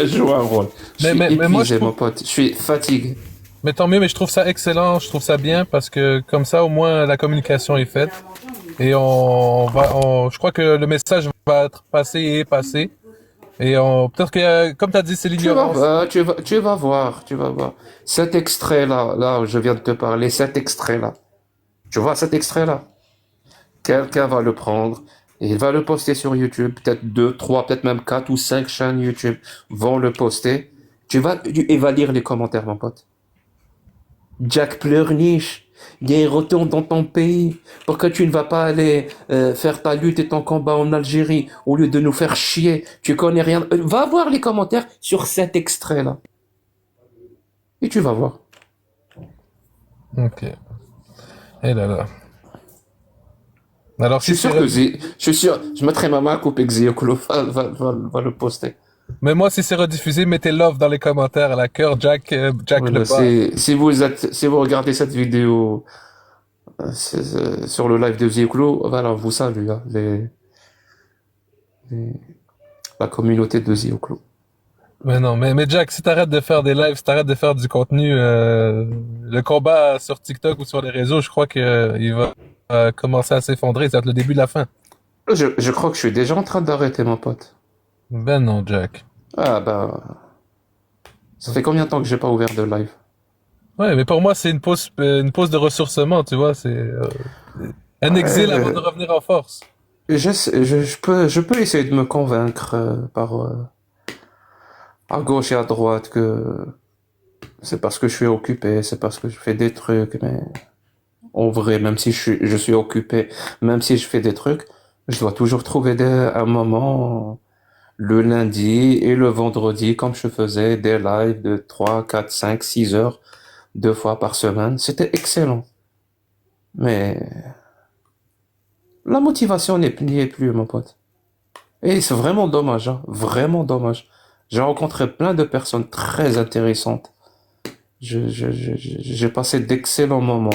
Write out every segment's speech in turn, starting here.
joue un rôle. Je Mais, suis mais, mais moi, je épuisé, trouve, mon pote. Je suis fatigué. mais tant mieux, mais je trouve ça excellent, je trouve ça bien parce que comme ça, au moins, la communication est faite et je crois que le message va être passé et est passé. Peut-être que, comme tu as dit, c'est l'ignorance. Tu vas voir, tu vas voir. Cet extrait-là, là où je viens de te parler, cet extrait-là. Tu vois cet extrait-là? Quelqu'un va le prendre et il va le poster sur YouTube. Peut-être deux, trois, peut-être même quatre ou cinq chaînes YouTube vont le poster. Et va lire les commentaires, mon pote. Jack pleurniche. Viens, retourne dans ton pays. Pourquoi tu ne vas pas aller faire ta lutte et ton combat en Algérie au lieu de nous faire chier? Tu connais rien. Va voir les commentaires sur cet extrait-là. Et tu vas voir. Ok. Et là là. Alors Je si suis c'est, sûr que je suis sûr, je mettrai ma main à couper que Zioklo va le poster. mais moi si c'est rediffusé, mettez love dans les commentaires à la cœur Jack le Voilà, bat. si vous regardez cette vidéo sur le live de Zioklo, voilà, on vous salue, hein, la communauté de Zioklo. Mais non, mais Jack, si t'arrêtes de faire des lives, si t'arrêtes de faire du contenu, le combat sur TikTok ou sur les réseaux, je crois que il va commencer à s'effondrer. Ça va être le début de la fin. Je crois que je suis déjà en train d'arrêter, mon pote. Ben non, Jack. Ah bah, ça fait combien de temps que j'ai pas ouvert de live? Ouais, mais pour moi, c'est une pause de ressourcement, tu vois. C'est un exil avant de Ouais, revenir en force. je peux essayer de me convaincre à gauche et à droite que c'est parce que je suis occupé, c'est parce que je fais des trucs, mais en vrai, même si je suis occupé, même si je fais des trucs, je dois toujours trouver un moment le lundi et le vendredi, comme je faisais des lives de 3 4 5 6 heures, deux fois par semaine. C'était excellent. Mais la motivation n'y est plus, mon pote. Et c'est vraiment dommage, hein, vraiment dommage. J'ai rencontré plein de personnes très intéressantes. J'ai passé d'excellents moments,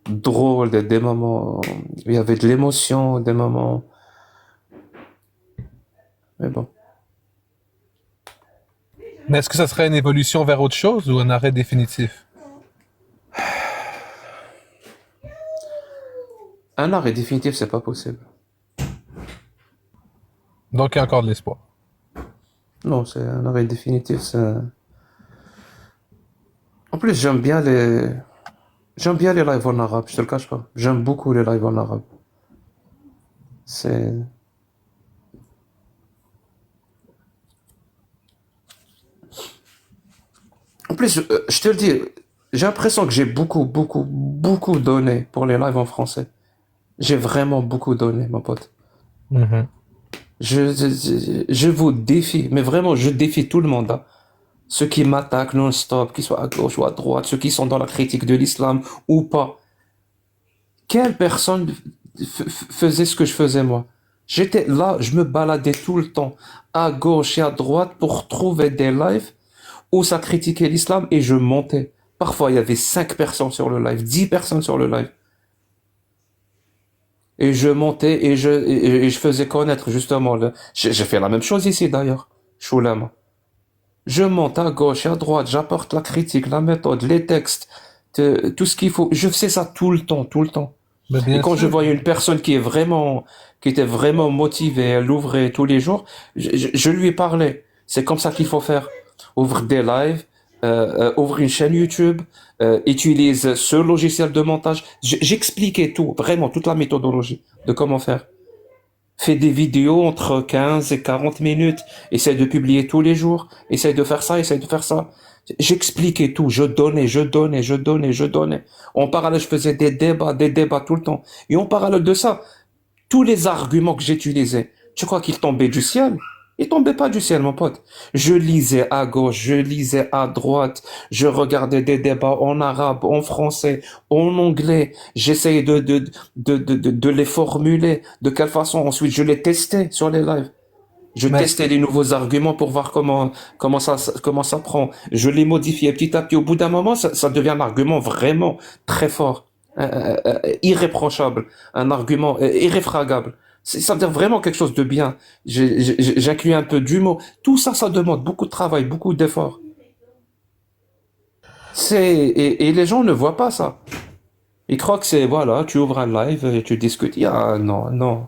drôles, des moments, il y avait de l'émotion, des moments, mais bon. Mais est-ce que ça serait une évolution vers autre chose ou un arrêt définitif? Un arrêt définitif, c'est pas possible. Donc il y a encore de l'espoir. Non, c'est un arrêt définitif, en plus, j'aime bien les lives en arabe, je te le cache pas. J'aime beaucoup les lives en arabe. C'est, en plus, je te le dis, j'ai l'impression que j'ai beaucoup donné pour les lives en français. J'ai vraiment beaucoup donné, mon pote. Mhm. Je vous défie, mais vraiment, je défie tout le monde, hein. Ceux qui m'attaquent non-stop, qu'ils soient à gauche ou à droite, ceux qui sont dans la critique de l'islam ou pas. Quelle personne faisait ce que je faisais moi? J'étais là, je me baladais tout le temps, à gauche et à droite, pour trouver des lives où ça critiquait l'islam et je montais. Parfois, il y avait 5 personnes sur le live, 10 personnes sur le live. Et je montais et je faisais connaître justement j'ai fait la même chose ici d'ailleurs. Choulama. Je monte à gauche et à droite, j'apporte la critique, la méthode, les textes, tout ce qu'il faut. Je faisais ça tout le temps, tout le temps. Mais Et bien quand je sûr. voyais une personne qui était vraiment motivée, elle l'ouvrait tous les jours, je lui parlais. C'est comme ça qu'il faut faire. Ouvre des lives, ouvre une chaîne YouTube, utilise ce logiciel de montage. J'expliquais tout, vraiment toute la méthodologie de comment faire. Fais des vidéos entre 15 et 40 minutes. Essaye de publier tous les jours. Essaye de faire ça, essaye de faire ça. J'expliquais tout. Je donnais. En parallèle, je faisais des débats tout le temps. Et en parallèle de ça, tous les arguments que j'utilisais, tu crois qu'ils tombaient du ciel? Ils tombaient pas du ciel, mon pote. Je lisais à gauche, je lisais à droite, je regardais des débats en arabe, en français, en anglais. J'essayais de les formuler. De quelle façon? Ensuite, je les testais sur les lives. Je Mais testais les nouveaux arguments pour voir comment ça prend. Je les modifiais petit à petit. Au bout d'un moment, ça devient un argument vraiment très fort, irréprochable, un argument irréfragable. Ça veut dire vraiment quelque chose de bien. J'inclus un peu d'humour. Tout ça, ça demande beaucoup de travail, beaucoup d'efforts. Et les gens ne voient pas ça. Ils croient que c'est, voilà, tu ouvres un live et tu discutes. Ah, non, non.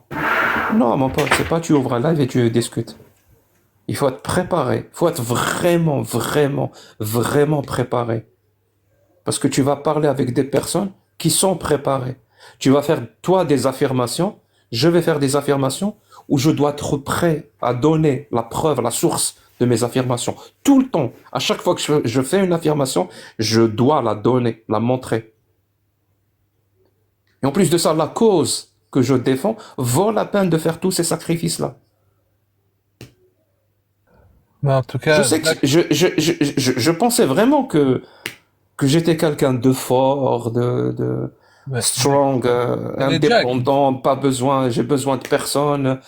Non, mon pote, c'est pas tu ouvres un live et tu discutes. Il faut être préparé. Il faut être vraiment, vraiment, vraiment préparé. Parce que tu vas parler avec des personnes qui sont préparées. Tu vas faire, toi, des affirmations. Je vais faire des affirmations où je dois être prêt à donner la preuve, la source de mes affirmations. Tout le temps. À chaque fois que je fais une affirmation, je dois la donner, la montrer. Et en plus de ça, la cause que je défends vaut la peine de faire tous ces sacrifices-là. Mais en tout Je cas, sais que Jack, je pensais vraiment que j'étais quelqu'un de fort, de ouais, strong, mais Jack, indépendant, pas besoin, j'ai besoin de personne.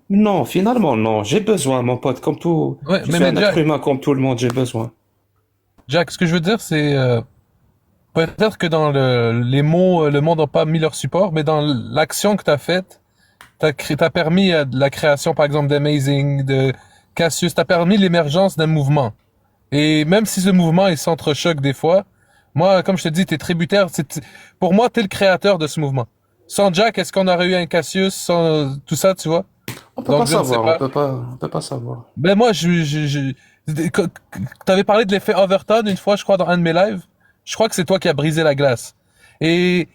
Non, finalement, non. J'ai besoin, mon pote, comme tout. ouais, Je suis mais un être Jack, humain comme tout le monde, j'ai besoin. Jack, ce que je veux dire, c'est peut-être que dans les mots, le monde n'a pas mis leur support, mais dans l'action que tu as faite, t'as permis de la création, par exemple, d'Amazing, de Cassius, t'as permis l'émergence d'un mouvement. Et même si ce mouvement il s'entrechoque des fois, moi, comme je te dis, t'es tributaire. Pour moi, t'es le créateur de ce mouvement. Sans Jack, est-ce qu'on aurait eu un Cassius, sans tout ça, tu vois? On peut pas Donc, je ne sais savoir, pas. on peut pas savoir. Ben moi, t'avais parlé de l'effet Overton une fois, je crois, dans un de mes lives. Je crois que c'est toi qui as brisé la glace. Et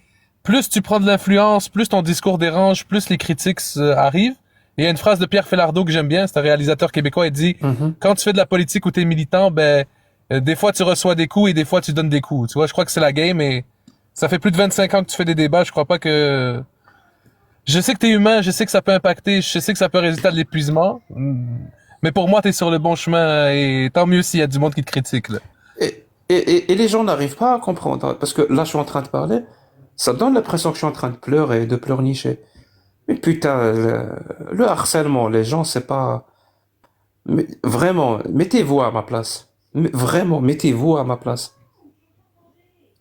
plus tu prends de l'influence, plus ton discours dérange, plus les critiques arrivent. Et il y a une phrase de Pierre Falardeau que j'aime bien, c'est un réalisateur québécois, il dit, Mhm. quand tu fais de la politique ou t'es militant, ben, des fois tu reçois des coups et des fois tu donnes des coups. Tu vois, je crois que c'est la game et ça fait plus de 25 ans que tu fais des débats, je crois pas que... Je sais que t'es humain, je sais que ça peut impacter, je sais que ça peut résulter à de l'épuisement, mais pour moi, t'es sur le bon chemin et tant mieux s'il y a du monde qui te critique, là. Et les gens n'arrivent pas à comprendre. Parce que là, je suis en train de parler, ça donne l'impression que je suis en train de pleurer, de pleurnicher. Mais putain, le harcèlement, les gens, c'est pas... Mais vraiment, mettez-vous à ma place. Vraiment, mettez-vous à ma place.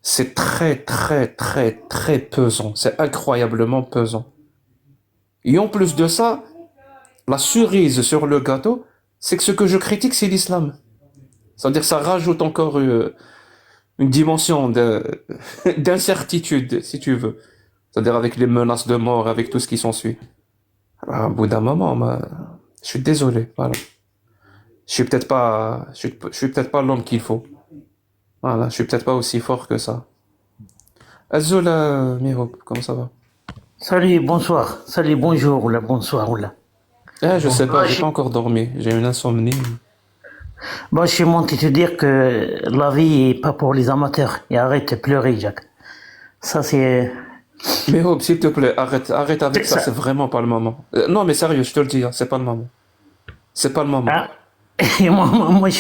C'est très, très, très, très pesant. C'est incroyablement pesant. Et en plus de ça, la cerise sur le gâteau, c'est que ce que je critique, c'est l'islam. C'est-à-dire, ça rajoute encore une dimension d'incertitude, si tu veux. C'est-à-dire avec les menaces de mort, avec tout ce qui s'ensuit. Alors, au bout d'un moment, je suis désolé. Voilà. Je suis peut-être pas l'homme qu'il faut. Voilà, je suis peut-être pas aussi fort que ça. Azula, Mirob, comment ça va? Salut, bonsoir. Salut, bonjour, ou là, bonsoir, ou là. Je sais pas, Moi, j'ai pas encore dormi. J'ai une insomnie. je suis monté te dire que la vie est pas pour les amateurs. Et arrête de pleurer, Jack. Ça, c'est... Mirob, s'il te plaît, arrête avec c'est ça, ça. c'est vraiment pas le moment. Non, mais sérieux, je te le dis, hein, c'est pas le moment. C'est pas le moment. Hein? Et moi, je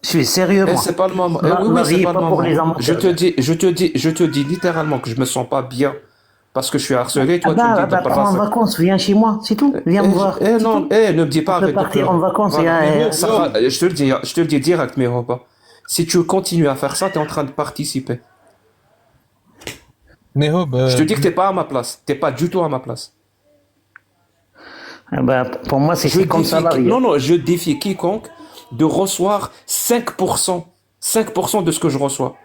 suis sérieux, moi. C'est pas le moment. La, Oui, la oui, c'est vie est pas le pas pour moment. les amateurs, Jack. Je te dis littéralement que je me sens pas bien parce que je suis harcelé. Toi, tu me dis de pas Prends en passer. vacances, viens chez moi, c'est tout. Viens me voir, c'est Non, tout. ne me dis pas On peut arrête de partir en pleurer. vacances et... Voilà. Mais Ça je te le dis, je te le dis direct, mes repas. Si tu continues à faire ça, tu es en train de participer. Nehob, Je te dis que t'es pas à ma place. T'es pas du tout à ma place. pour moi, Je c'est comme ça défie, la vie. non, non, je défie quiconque de recevoir 5% de ce que je reçois.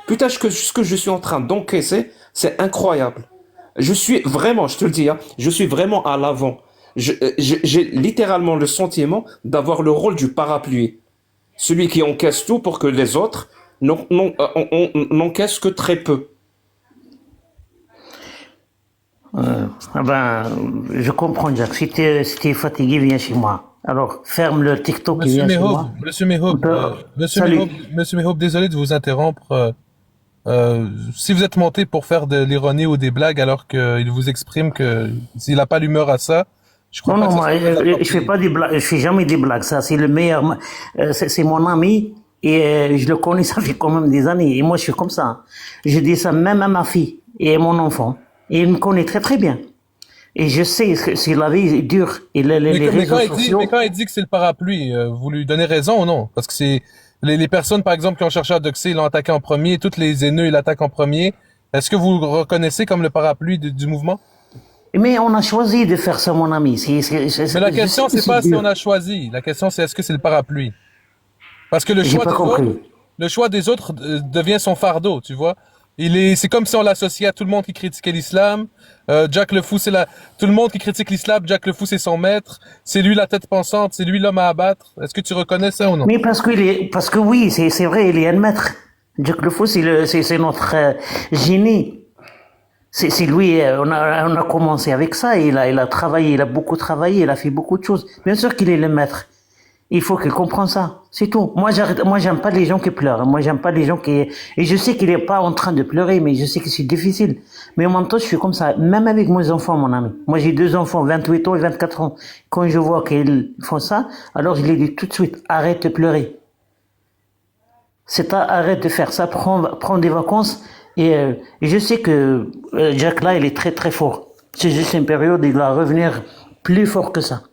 Putain, ce que je suis en train d'encaisser, c'est incroyable. Je suis vraiment, je te le dis, hein, je suis vraiment à l'avant. J'ai littéralement le sentiment d'avoir le rôle du parapluie. Celui qui encaisse tout pour que les autres n'encaissent que très peu. Je comprends, Jack. Si t'es fatigué, viens chez moi. Alors, ferme le TikTok et viens chez moi. On peut... Salut. Monsieur Mehob, désolé de vous interrompre. Si vous êtes monté pour faire de l'ironie ou des blagues alors qu'il vous exprime que s'il n'a pas l'humeur à ça, je crois Non, pas non, que ça moi, soit très je fais approprié. pas des blagues. Je fais jamais des blagues. Ça, c'est le meilleur. C'est mon ami et je le connais, ça fait quand même des années. Et moi, je suis comme ça. Je dis ça même à ma fille et à mon enfant. Et il me connaît très, très bien. Et je sais que si la vie est dure et les réseaux sociaux... Mais quand il dit que c'est le parapluie, vous lui donnez raison ou non? Parce que c'est les personnes, par exemple, qui ont cherché à doxer, ils l'ont attaqué en premier, toutes les haineux, ils l'attaquent en premier. Est-ce que vous le reconnaissez comme le parapluie du mouvement? Mais on a choisi de faire ça, mon ami. Mais la Je sais question, que c'est c'est pas si dur. on a choisi. La question, c'est est-ce que c'est le parapluie? Parce que J'ai pas compris. le choix des autres devient son fardeau, tu vois. C'est comme si on l'associait à tout le monde qui critiquait l'islam. Jack le Fou, tout le monde qui critique l'islam. Jack le Fou, c'est son maître. C'est lui la tête pensante. C'est lui l'homme à abattre. Est-ce que tu reconnais ça ou non? Mais parce que oui, c'est vrai, il est un maître. Jack le Fou, c'est notre génie. C'est lui, on a commencé avec ça, il a travaillé, il a beaucoup travaillé, il a fait beaucoup de choses. Bien sûr qu'il est le maître. Il faut qu'il comprenne ça. C'est tout. Moi, j'aime pas les gens qui pleurent. Moi, j'aime pas les gens qui, et je sais qu'il est pas en train de pleurer, mais je sais que c'est difficile. Mais en même temps, je suis comme ça. Même avec mes enfants, mon ami. Moi, j'ai 2 enfants, 28 ans et 24 ans. Quand je vois qu'ils font ça, alors je les dis tout de suite, arrête de pleurer. Arrête de faire ça, prends des vacances. Et je sais que Jack là, il est très très fort. C'est juste une période, il va revenir plus fort que ça.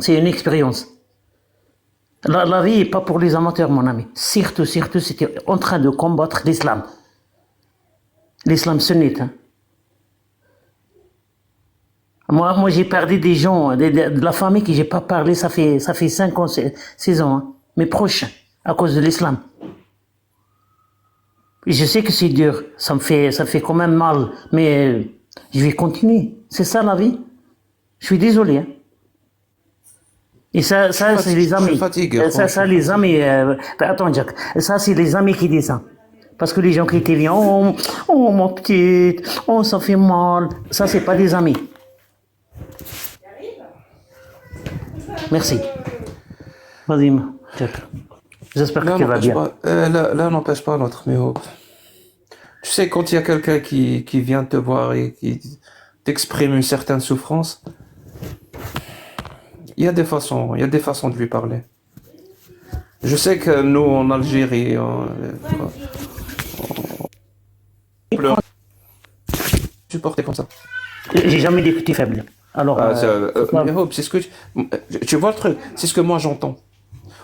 C'est une expérience. La vie n'est pas pour les amateurs, mon ami. Surtout, c'était en train de combattre l'islam. L'islam sunnite. Hein. Moi, j'ai perdu des gens, de la famille que j'ai pas parlé, ça fait 5 ans, 6 ans, hein, mes proches, à cause de l'islam. Je sais que c'est dur, ça fait quand même mal, mais je vais continuer. C'est ça la vie. Je suis désolé. Hein. Et ça, c'est les Je amis. suis fatigué, Ça, les amis. Attends, Jack. Ça, c'est les amis qui disent ça. Parce que les gens qui étaient bien, oh, mon petit, oh, ça fait mal. Ça, c'est pas des amis. Merci. Vas-y, Jack. J'espère que L'un tu vas n'empêche bien. pas, l'un n'empêche pas l'autre, mais oh. Tu sais, quand il y a quelqu'un qui vient te voir et qui t'exprime une certaine souffrance, il y a des façons de lui parler. Je sais que nous, en Algérie, on pleure, supporter comme ça. J'ai jamais dit que tu es faible. Alors, Mais Hope, c'est ce que tu vois le truc, c'est ce que moi j'entends.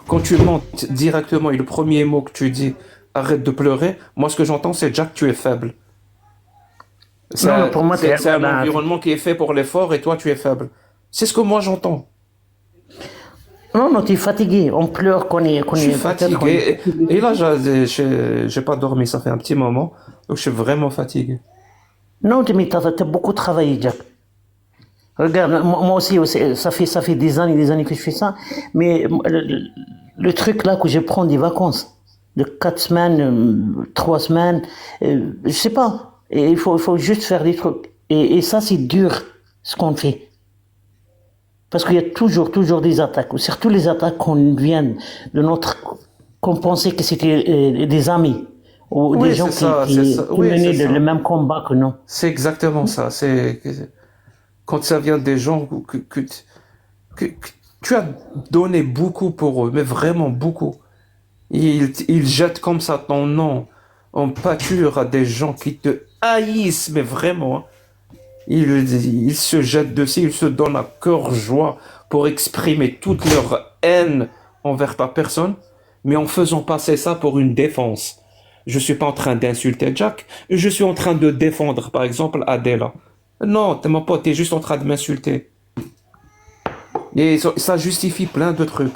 Quand tu montes directement et le premier mot que tu dis, arrête de pleurer, moi ce que j'entends c'est Jack, tu es faible. non, pour moi, C'est un environnement qui est fait pour l'effort et toi tu es faible. C'est ce que moi j'entends. non, tu es fatigué. On pleure Je suis fatigué. Et là, j'ai pas dormi, ça fait un petit moment. Donc je suis vraiment fatigué. Non, mais t'as beaucoup travaillé, Jack. Regarde, moi aussi, ça fait des années que je fais ça. Mais le truc là que je prends des vacances de 4 semaines, 3 semaines, je sais pas. Et il faut juste faire des trucs. Et ça, c'est dur, ce qu'on fait. Parce qu'il y a toujours des attaques. Surtout les attaques qu'on vient de qu'on pensait que c'était des amis. Ou Oui, des gens c'est ça, qui c'est ça. Oui, menaient c'est ça. le même combat que nous. C'est exactement ça. C'est quand ça vient des gens que tu as donné beaucoup pour eux, mais vraiment beaucoup. Ils jettent comme ça ton nom en pâture à des gens qui te haïssent, mais vraiment. Hein. Ils se jettent dessus, ils se donnent à cœur joie pour exprimer toute leur haine envers ta personne, mais en faisant passer ça pour une défense. Je suis pas en train d'insulter Jack, je suis en train de défendre, par exemple, Adela. Non, t'es mon pote, t'es juste en train de m'insulter. Et ça justifie plein de trucs.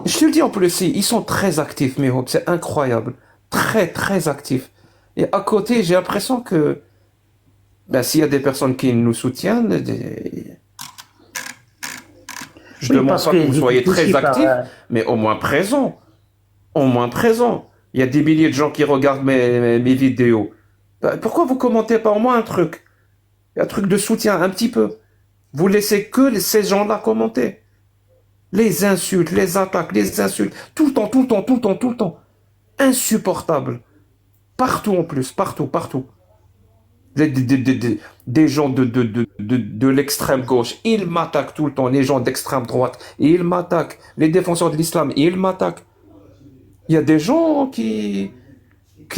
Je te le dis en plus, ils sont très actifs, mes hopes, c'est incroyable. Très, très actifs. Et à côté, j'ai l'impression que ben, s'il y a des personnes qui nous soutiennent, je Oui, demande parce pas que que vous soyez très aussi par, actifs, mais au moins présents. Au moins présents. Il y a des milliers de gens qui regardent mes vidéos. Ben, pourquoi vous commentez pas au moins un truc? Un truc de soutien, un petit peu. Vous laissez que ces gens-là commenter. Les insultes, les attaques, les insultes. Tout le temps, tout le temps, tout le temps, tout le temps. Insupportable. Partout en plus, partout, partout. Des gens de l'extrême gauche, ils m'attaquent tout le temps. Les gens d'extrême droite, ils m'attaquent. Les défenseurs de l'islam, ils m'attaquent. Il y a des gens qui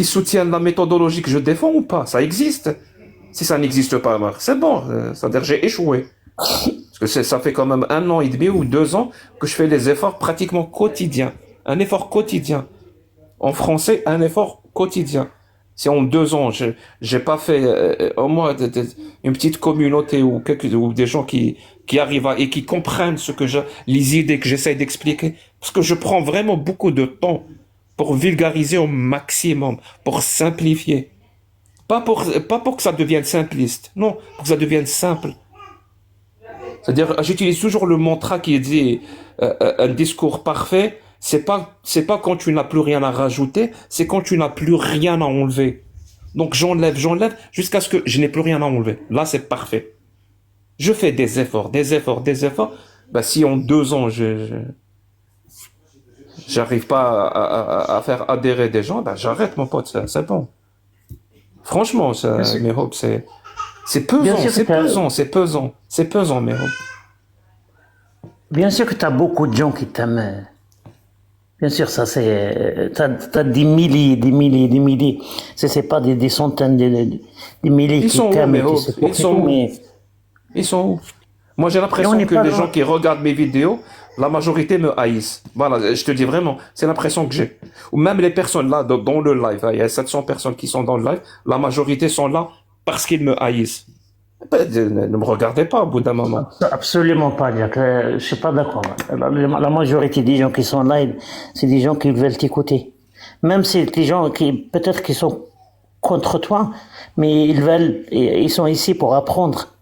soutiennent la méthodologie que je défends ou pas. Ça existe. Si ça n'existe pas, c'est bon. Ça veut dire que j'ai échoué. Parce que ça fait quand même 1 an et demi ou 2 ans que je fais des efforts pratiquement quotidiens. Un effort quotidien. En français, un effort quotidien. Si en 2 ans, j'ai pas fait au moins une petite communauté ou des gens qui arrivent et qui comprennent les idées que j'essaie d'expliquer, parce que je prends vraiment beaucoup de temps pour vulgariser au maximum, pour simplifier. Pas pour que ça devienne simpliste, non, pour que ça devienne simple. C'est-à-dire, j'utilise toujours le mantra qui dit un discours parfait. C'est pas quand tu n'as plus rien à rajouter, c'est quand tu n'as plus rien à enlever. Donc j'enlève jusqu'à ce que je n'ai plus rien à enlever. Là, c'est parfait. Je fais des efforts. Bah, si en 2 ans j'arrive pas à faire adhérer des gens, bah, j'arrête mon pote. C'est bon. Franchement, Bien sûr, mes hobbies, c'est bien pesant, sûr que c'est tu as, pesant, c'est pesant, c'est pesant, mes hobbies. bien sûr que tu beaucoup de gens qui t'aiment. Bien sûr, ça c'est, t'as des milliers, des milliers, des milliers. C'est pas des centaines, des milliers Ils qui sont où, t'aiment mes et qui hobbies? se Ils portent et sont tout, où? mais Ils sont où? Moi, j'ai et on l'impression n'est que pas les gens loin. qui regardent mes vidéos, la majorité me haïssent. Voilà, je te dis vraiment, c'est l'impression que j'ai. Ou même les personnes là, dans le live, hein, il y a 700 personnes qui sont dans le live, la majorité sont là parce qu'ils me haïssent. Ben, ne me regardez pas au bout d'un moment. Absolument pas, Jack. Je suis pas d'accord. La majorité des gens qui sont là, c'est des gens qui veulent t'écouter. Même si c'est des gens qui, peut-être qui sont contre toi, mais ils veulent, ils sont ici pour apprendre.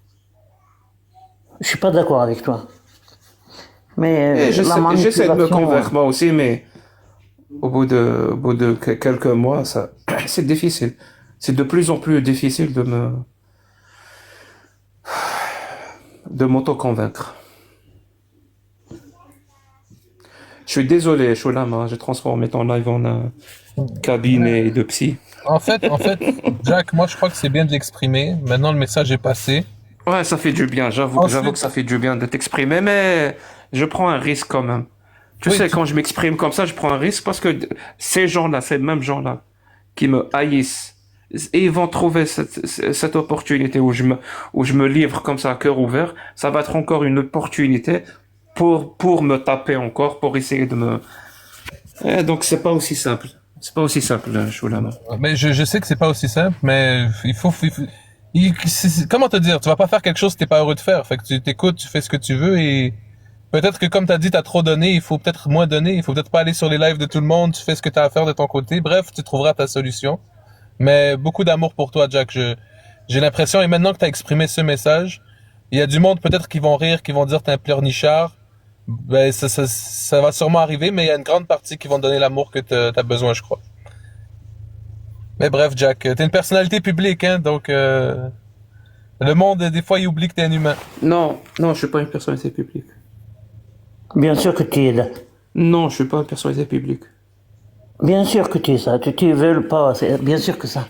Je suis pas d'accord avec toi. Et Mais la j'essaie de me manipulation, convaincre moi aussi, mais au bout de quelques mois, c'est difficile. C'est de plus en plus difficile de m'auto-convaincre. Je suis désolé, Choulama, j'ai transformé ton live en un cabinet de psy. En fait, Jack, moi je crois que c'est bien de l'exprimer. Maintenant le message est passé. Ouais, ça fait du bien, j'avoue que Ensuite, ça fait du bien de t'exprimer, mais je prends un risque quand même. Tu oui, sais, quand je m'exprime comme ça, je prends un risque parce que ces gens-là, ces mêmes gens-là, qui me haïssent, et ils vont trouver cette opportunité où je me livre comme ça à cœur ouvert, ça va être encore une opportunité pour me taper encore, pour essayer de me... donc c'est pas aussi simple. C'est pas aussi simple, Choulama. mais je sais que c'est pas aussi simple, mais comment te dire, tu vas pas faire quelque chose que t'es pas heureux de faire. Fait que tu t'écoutes, tu fais ce que tu veux et peut-être que comme t'as dit, t'as trop donné, il faut peut-être moins donner, il faut peut-être pas aller sur les lives de tout le monde, tu fais ce que t'as à faire de ton côté. Bref, tu trouveras ta solution. Mais beaucoup d'amour pour toi, Jack. J'ai l'impression, et maintenant que t'as exprimé ce message, il y a du monde peut-être qui vont rire, qui vont dire t'es un pleurnichard. Ben, ça va sûrement arriver, mais il y a une grande partie qui vont te donner l'amour que t'as besoin, je crois. Mais bref, Jack, t'es une personnalité publique, hein, donc le monde, des fois, il oublie que t'es un humain. Non, non, je suis pas une personnalité publique. bien sûr que tu es là. Non, je suis pas une personnalité publique. Bien sûr que tu es ça. Tu veux pas. Bien sûr que ça.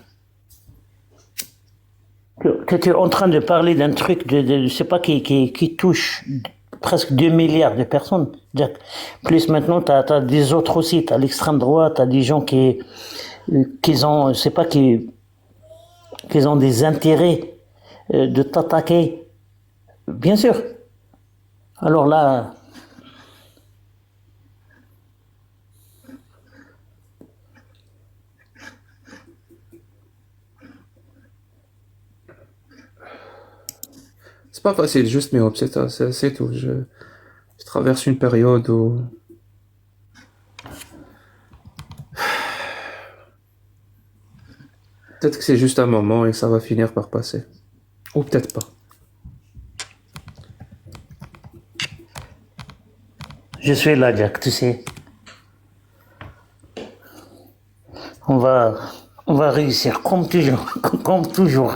Que tu es en train de parler d'un truc je sais pas, qui touche presque 2 milliards de personnes, Jack. Plus maintenant, t'as des autres aussi. T'as l'extrême droite, t'as des gens qui ont, je sais pas, qui ont des intérêts de t'attaquer. Bien sûr. Alors là, C'est pas facile, juste mes hobbies, c'est ça, c'est tout. Je traverse une période où peut-être que c'est juste un moment et ça va finir par passer. Ou peut-être pas. je suis là, Jack, tu sais. On va, on va réussir, comme toujours, comme toujours.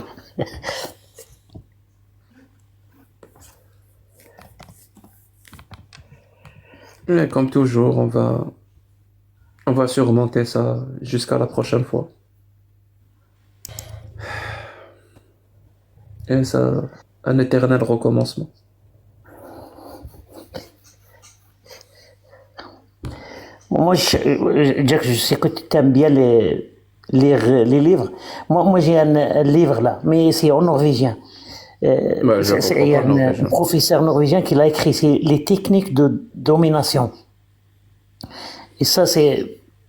Mais comme toujours, on va surmonter ça jusqu'à la prochaine fois. Et ça, un éternel recommencement. Moi, Jack, je sais que tu aimes bien lire les livres. Moi j'ai un livre là, mais c'est en norvégien. Bah, je Il y reprends a pas le un norvégien. professeur norvégien qui l'a écrit, c'est les techniques de domination. Et ça,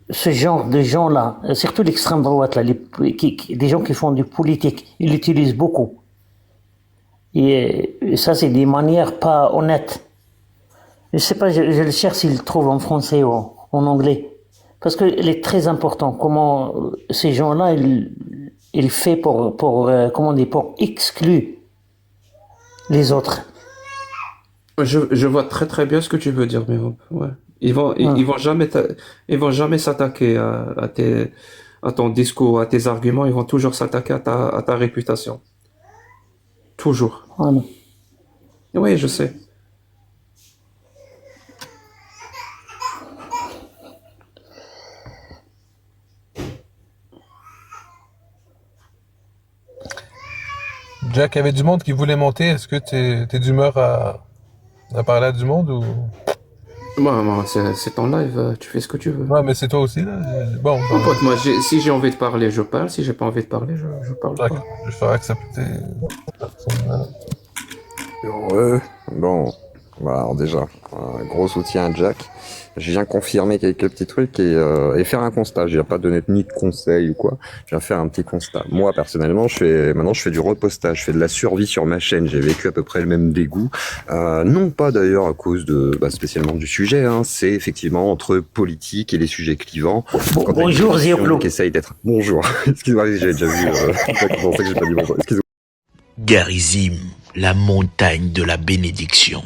ce genre de gens-là, surtout l'extrême droite, là, des gens qui font du politique, ils l'utilisent beaucoup. Et ça, c'est des manières pas honnêtes. Je sais pas, je le cherche s'il le trouve en français ou en anglais. Parce que il est très important comment ces gens-là, ils fait comment on dit, pour exclure les autres. Je vois très très bien ce que tu veux dire, mais ouais. Ouais. Ils vont jamais s'attaquer à ton discours, à tes arguments. Ils vont toujours s'attaquer à ta réputation. Toujours. Voilà. Oui, je sais. Jack, il y avait du monde qui voulait monter. Est-ce que t'es d'humeur à parler à du monde ou... Moi, c'est ton live. Tu fais ce que tu veux. Ouais, mais c'est toi aussi, là. Bon, Mon ben, pote, moi, si j'ai envie de parler, je parle. Si j'ai pas envie de parler, je parle Jack, pas. je ferai accepter personne. Heureux. Bon, voilà, alors déjà, un gros soutien à Jack. Je viens confirmer quelques petits trucs et faire un constat. Je viens pas donner ni de conseils ou quoi. Je viens faire un petit constat. Moi, personnellement, maintenant, je fais du repostage. Je fais de la survie sur ma chaîne. J'ai vécu à peu près le même dégoût. Non pas d'ailleurs à cause spécialement du sujet, hein. C'est effectivement entre politique et les sujets clivants. Quand t'as une Bonjour, émission Zéoclo. qui essaye d'être... Bonjour. Excuse-moi, j'avais déjà vu, Jack, c'est pour ça que j'ai pas dit bonjour. Excuse-moi. Garizim, la montagne de la bénédiction.